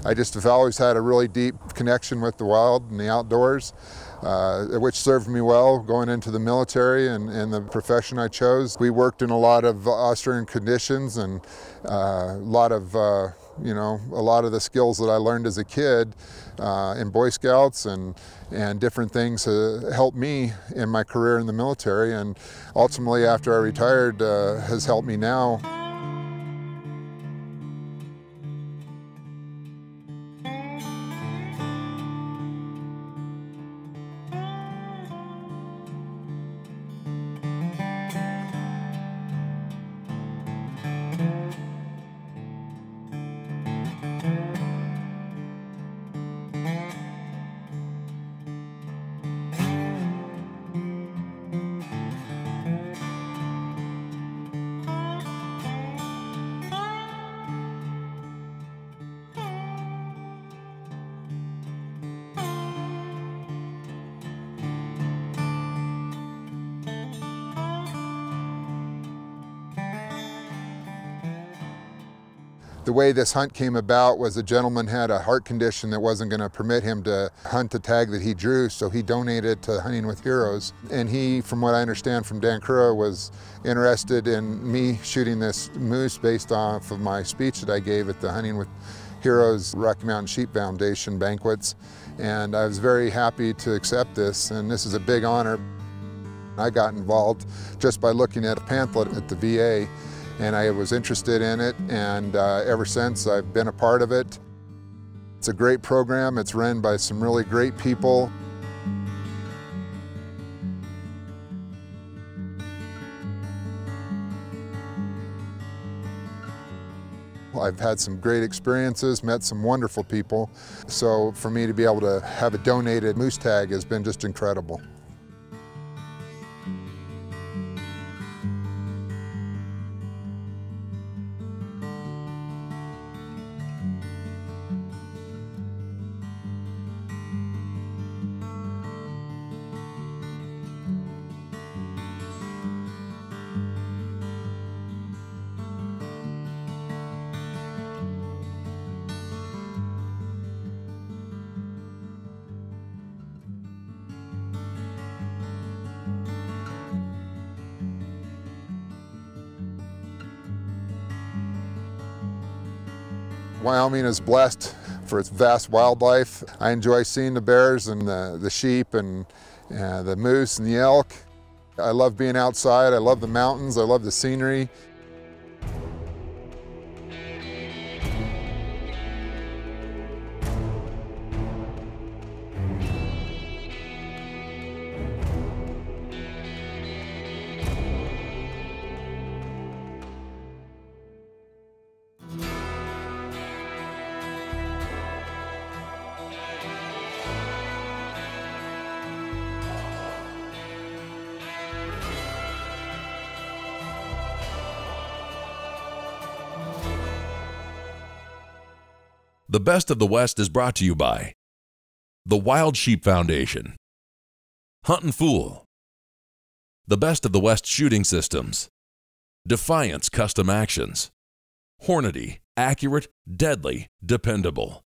I just have always had a really deep connection with the wild and the outdoors, which served me well going into the military and the profession I chose. We worked in a lot of austere conditions, and a lot of the skills that I learned as a kid in Boy Scouts and different things helped me in my career in the military, and ultimately after I retired has helped me now. The way this hunt came about was a gentleman had a heart condition that wasn't going to permit him to hunt the tag that he drew, so he donated to Hunting with Heroes. And he, from what I understand from Dan Curra, was interested in me shooting this moose based off of my speech that I gave at the Hunting with Heroes Rocky Mountain Sheep Foundation banquets. And I was very happy to accept this, and this is a big honor. I got involved just by looking at a pamphlet at the VA, and I was interested in it, and ever since I've been a part of it. It's a great program. It's run by some really great people. I've had some great experiences, met some wonderful people. So for me to be able to have a donated moose tag has been just incredible. Wyoming is blessed for its vast wildlife. I enjoy seeing the bears and the sheep and the moose and the elk. I love being outside. I love the mountains. I love the scenery. The Best of the West is brought to you by the Wild Sheep Foundation, Huntin' Fool, the Best of the West Shooting Systems, Defiance Custom Actions, Hornady, accurate, deadly, dependable,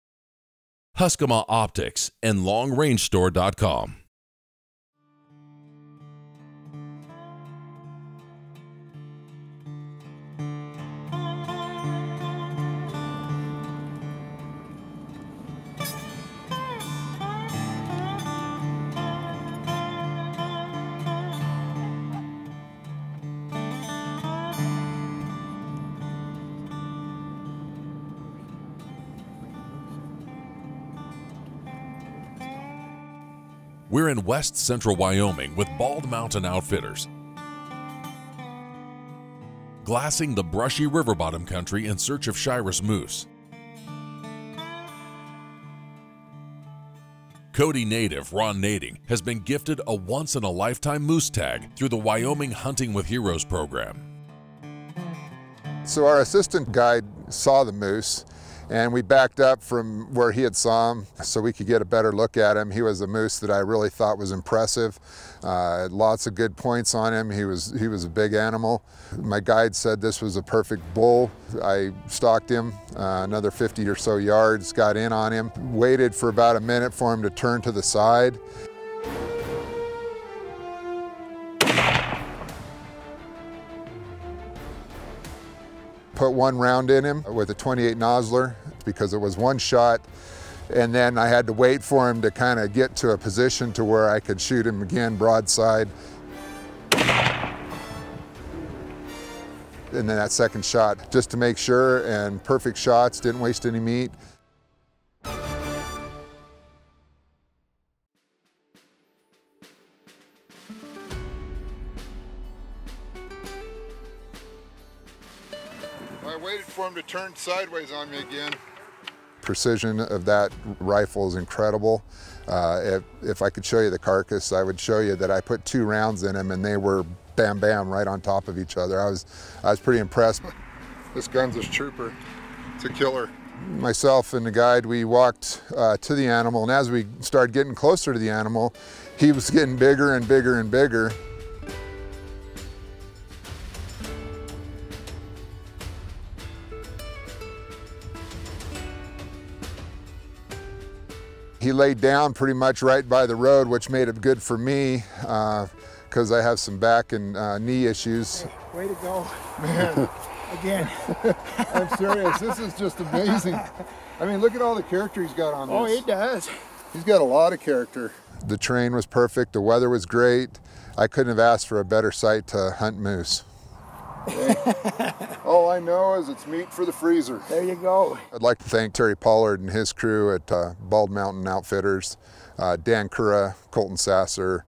Huskama Optics, and LongRangeStore.com. We're in west central Wyoming with Bald Mountain Outfitters, glassing the brushy river bottom country in search of Shiras moose. Cody native Ron Nading has been gifted a once-in-a-lifetime moose tag through the Wyoming Hunting with Heroes program. So our assistant guide saw the moose, And we backed up from where he had saw him so we could get a better look at him. He was a moose that I really thought was impressive. Lots of good points on him. He was a big animal. My guide said this was a perfect bull. I stalked him another 50 or so yards, got in on him, waited for about a minute for him to turn to the side. Put one round in him with a 28 Nosler because it was one shot, and then I had to wait for him to kind of get to a position to where I could shoot him again broadside. And then that second shot just to make sure, and perfect shots, didn't waste any meat. I waited for him to turn sideways on me again. Precision of that rifle is incredible. If I could show you the carcass, I would show you that I put 2 rounds in him and they were bam bam right on top of each other. I was pretty impressed. This gun's a trooper. It's a killer. Myself and the guide, we walked to the animal, and as we started getting closer to the animal, he was getting bigger and bigger and bigger. He laid down pretty much right by the road, which made it good for me because I have some back and knee issues. Way to go, man. Again. I'm serious, this is just amazing. I mean, look at all the character he's got on this. Oh, he does. He's got a lot of character. The terrain was perfect, the weather was great. I couldn't have asked for a better site to hunt moose. All I know is it's meat for the freezer. There you go. I'd like to thank Terry Pollard and his crew at Bald Mountain Outfitters, Dan Cura, Colton Sasser,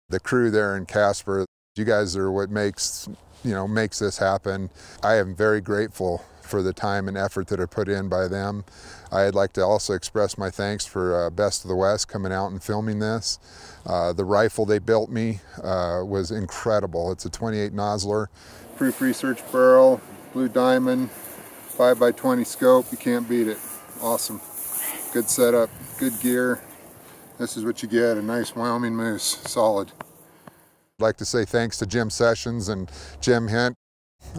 the crew there in Casper. You guys are what makes this happen. I am very grateful for the time and effort that are put in by them. I'd like to also express my thanks for Best of the West coming out and filming this. The rifle they built me was incredible. It's a 28 Nosler. Proof research barrel, blue diamond, 5x20 scope. You can't beat it. Awesome. Good setup, good gear. This is what you get, a nice Wyoming moose, solid. I'd like to say thanks to Jim Sessions and Jim Hint.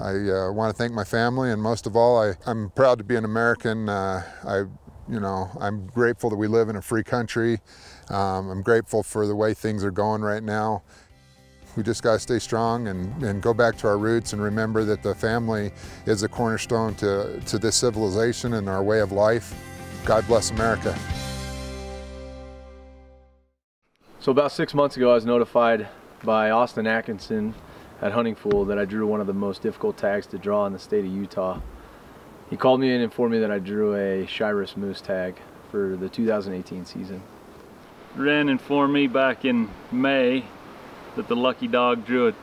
I want to thank my family, and most of all, I'm proud to be an American. I'm grateful that we live in a free country. I'm grateful for the way things are going right now. We just got to stay strong and go back to our roots and remember that the family is a cornerstone to this civilization and our way of life. God bless America. So about 6 months ago, I was notified by Austin Atkinson at Hunting Fool that I drew one of the most difficult tags to draw in the state of Utah. He called me and informed me that I drew a Shiras moose tag for the 2018 season. Ren informed me back in May that the lucky dog drew a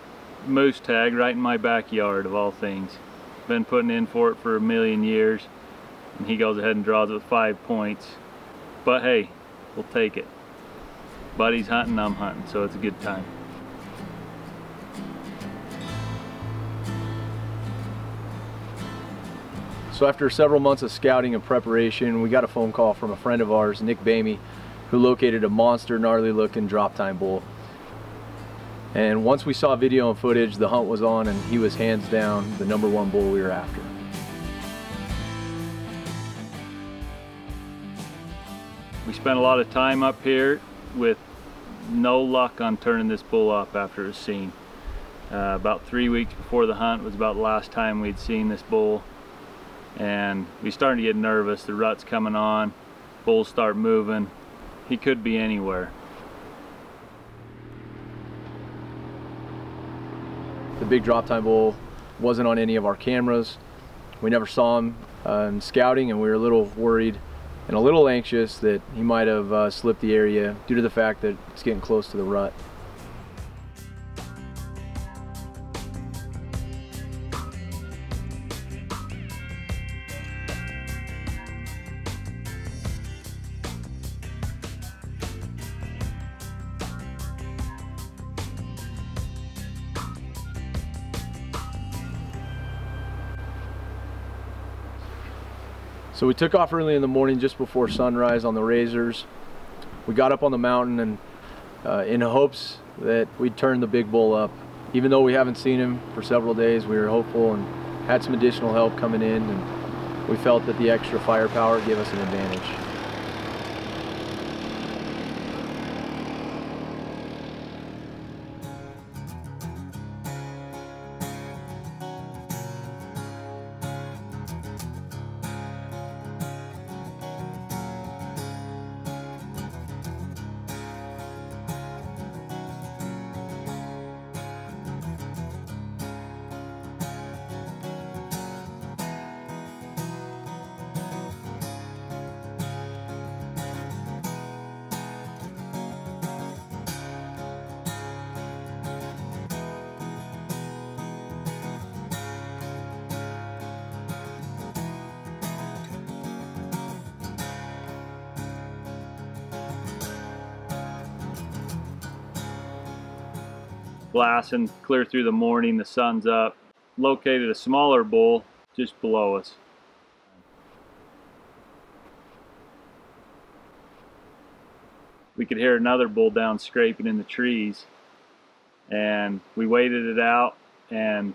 moose tag right in my backyard, of all things. Been putting in for it for a million years, and he goes ahead and draws with 5 points. But hey, we'll take it. Buddy's hunting, I'm hunting, so it's a good time. So after several months of scouting and preparation, we got a phone call from a friend of ours, Nick Bamey, who located a monster, gnarly looking drop time bull. And once we saw video and footage, the hunt was on, and he was hands down the #1 bull we were after. We spent a lot of time up here with no luck on turning this bull up after it was seen. About 3 weeks before the hunt was about the last time we'd seen this bull, and we started to get nervous. The rut's coming on, bulls start moving. He could be anywhere. The big drop time bull wasn't on any of our cameras. We never saw him in scouting, and we were a little worried and a little anxious that he might have slipped the area due to the fact that it's getting close to the rut. So we took off early in the morning just before sunrise on the razors. We got up on the mountain and in hopes that we'd turn the big bull up. Even though we haven't seen him for several days, we were hopeful and had some additional help coming in, and we felt that the extra firepower gave us an advantage. Blasting clear through the morning, the sun's up. Located a smaller bull just below us. We could hear another bull down scraping in the trees, and we waited it out, and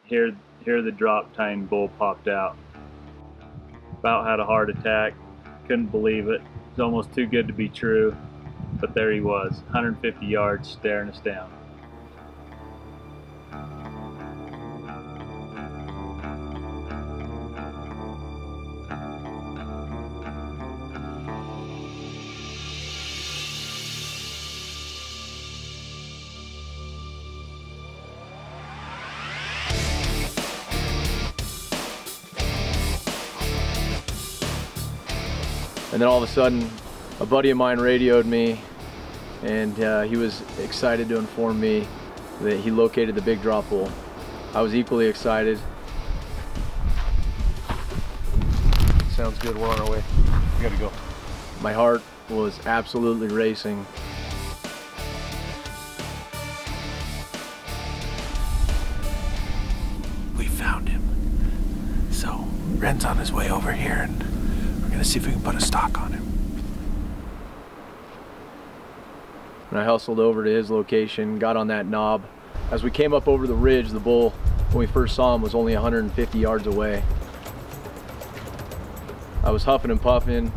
here the drop tine bull popped out. About had a heart attack, couldn't believe it. It's almost too good to be true, but there he was, 150 yards staring us down. And then all of a sudden, a buddy of mine radioed me, and he was excited to inform me that he located the big drop bull. I was equally excited. Sounds good, we're on our way. We gotta go. My heart was absolutely racing. We found him. So, Ren's on his way over here, and we're gonna see if we can put a stock on him. And I hustled over to his location, got on that knob. As we came up over the ridge, the bull, when we first saw him, was only 150 yards away. I was huffing and puffing,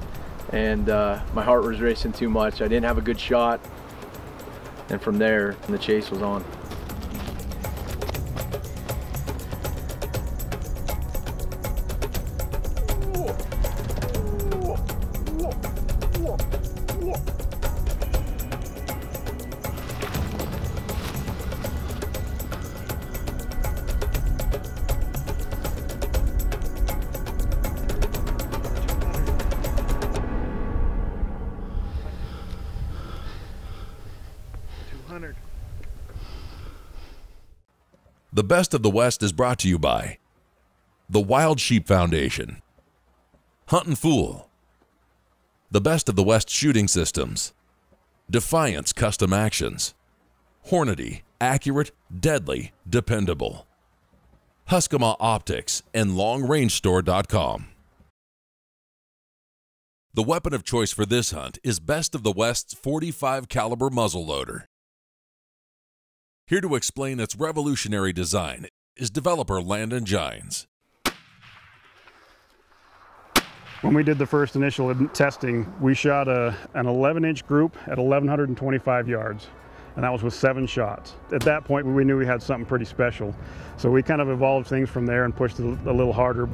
and my heart was racing too much. I didn't have a good shot, and from there, the chase was on. The Best of the West is brought to you by the Wild Sheep Foundation, Huntin' Fool, the Best of the West Shooting Systems, Defiance Custom Actions, Hornady, accurate, deadly, dependable, Huskama Optics, and LongRangeStore.com. The weapon of choice for this hunt is Best of the West's .45 caliber muzzleloader. Here to explain its revolutionary design is developer Landon Gines. When we did the first initial testing, we shot an 11-inch group at 1,125 yards, and that was with 7 shots. At that point, we knew we had something pretty special. So we kind of evolved things from there and pushed it a little harder,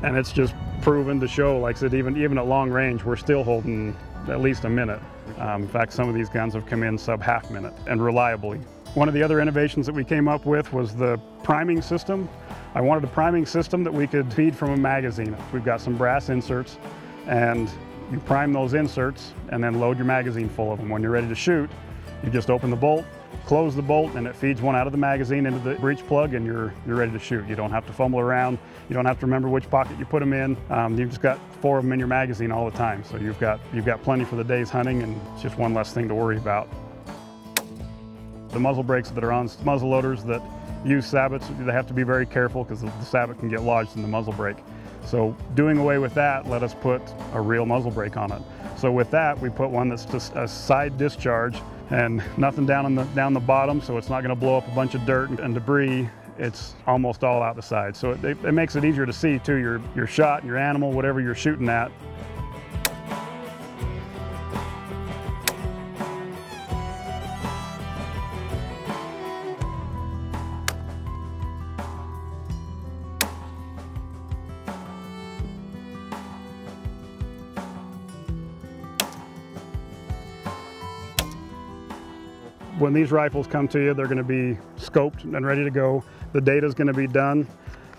and it's just proven to show, like I said, even at long range, we're still holding at least a minute. In fact, some of these guns have come in sub half minute, and reliably. One of the other innovations that we came up with was the priming system. I wanted a priming system that we could feed from a magazine. We've got some brass inserts, and you prime those inserts and then load your magazine full of them. When you're ready to shoot, you just open the bolt, close the bolt, and it feeds one out of the magazine into the breech plug, and you're ready to shoot. You don't have to fumble around. You don't have to remember which pocket you put them in. You've just got 4 of them in your magazine all the time. So you've got plenty for the day's hunting, and it's just one less thing to worry about. The muzzle brakes that are on muzzle loaders that use sabots, they have to be very careful because the sabot can get lodged in the muzzle brake. So doing away with that let us put a real muzzle brake on it. So with that, we put one that's just a side discharge and nothing down the bottom, so it's not going to blow up a bunch of dirt and debris. It's almost all out the side. So it makes it easier to see too, your shot, your animal, whatever you're shooting at. When these rifles come to you, they're going to be scoped and ready to go. The data is going to be done.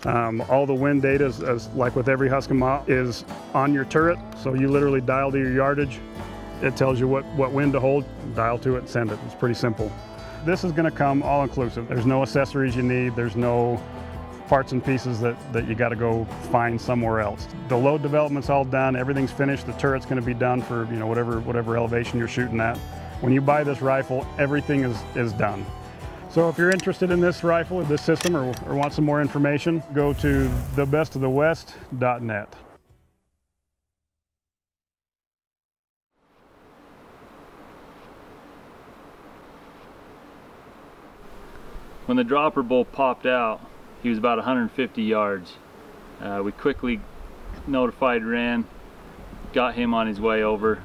All the wind data, as like with every Husqvarna, is on your turret. So you literally dial to your yardage. It tells you what wind to hold, dial to it and send it. It's pretty simple. This is going to come all inclusive. There's no accessories you need. There's no parts and pieces that you got to go find somewhere else. The load development's all done. Everything's finished. The turret's going to be done for whatever elevation you're shooting at. When you buy this rifle, everything is done. So if you're interested in this rifle, this system, or want some more information, go to thebestofthewest.net. When the dropper bull popped out, he was about 150 yards. We quickly notified Ren, got him on his way over.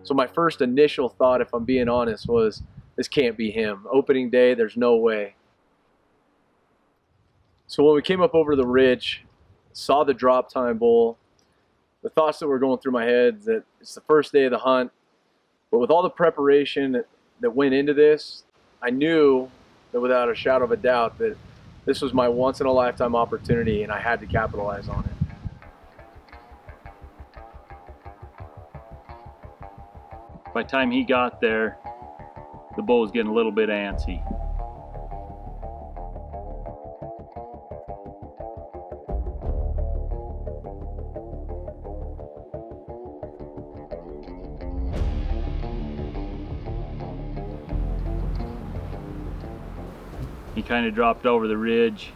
So my first initial thought, if I'm being honest, was this can't be him. Opening day, there's no way. So when we came up over the ridge, saw the drop time bull, the thoughts that were going through my head that it's the first day of the hunt, but with all the preparation that went into this, I knew that without a shadow of a doubt that this was my once in a lifetime opportunity and I had to capitalize on it. By the time he got there, the bull was getting a little bit antsy. He kind of dropped over the ridge,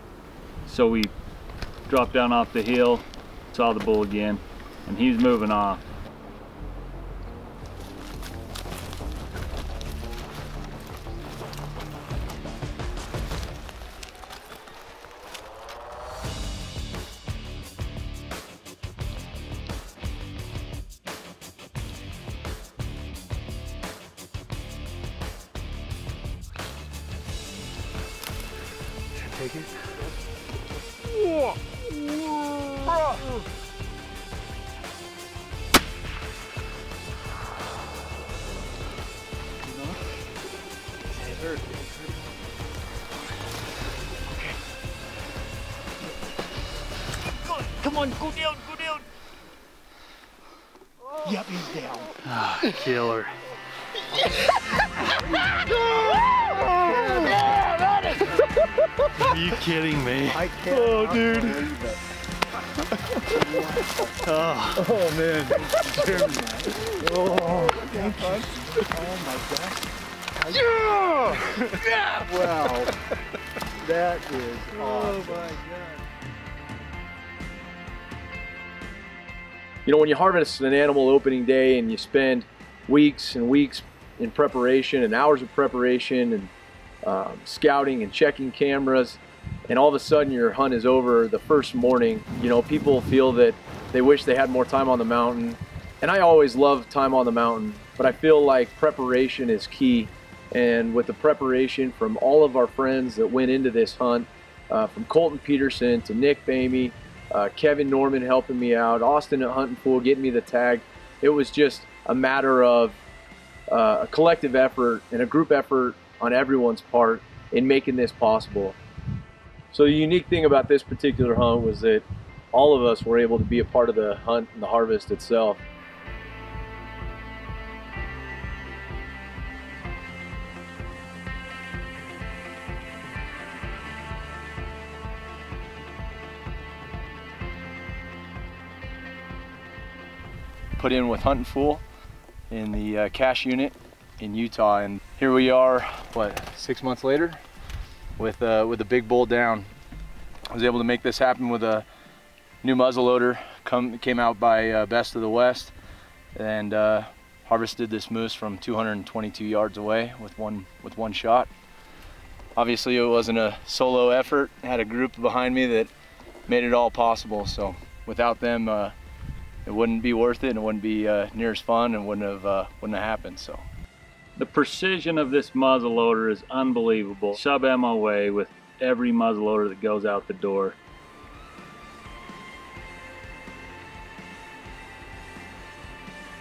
so we dropped down off the hill, saw the bull again, and he was moving off. Take it. Come on, go down, go down. Yep, he's down. Ah, killer. Are you kidding me? I can't. Oh, dude. Oh man. Oh, thank you. Oh my gosh. Yeah! Wow. That is awesome. Oh my God. You know, when you harvest an animal opening day and you spend weeks and weeks in preparation and hours of preparation and scouting and checking cameras, and all of a sudden your hunt is over the first morning, you know, people feel that they wish they had more time on the mountain. And I always love time on the mountain, but I feel like preparation is key. And with the preparation from all of our friends that went into this hunt, from Colton Peterson to Nick Bamey, Kevin Norman helping me out, Austin at Hunting Pool getting me the tag, it was just a matter of a collective effort and a group effort on everyone's part in making this possible. So the unique thing about this particular hunt was that all of us were able to be a part of the hunt and the harvest itself. Put in with Hunting Fool in the cash unit in Utah, and here we are, what, 6 months later, with a big bull down. I was able to make this happen with a new muzzleloader. Came out by Best of the West, and harvested this moose from 222 yards away with one shot. Obviously, it wasn't a solo effort. I had a group behind me that made it all possible. So without them, it wouldn't be worth it, and it wouldn't be near as fun, and wouldn't have happened. So the precision of this muzzleloader is unbelievable. Sub MOA with every muzzleloader that goes out the door.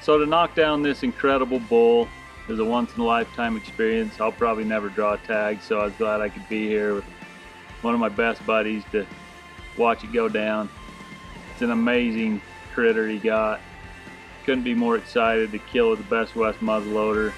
So to knock down this incredible bull is a once-in-a-lifetime experience. I'll probably never draw a tag, so I was glad I could be here with one of my best buddies to watch it go down. It's an amazing critter he got. Couldn't be more excited to kill with the Best West muzzleloader.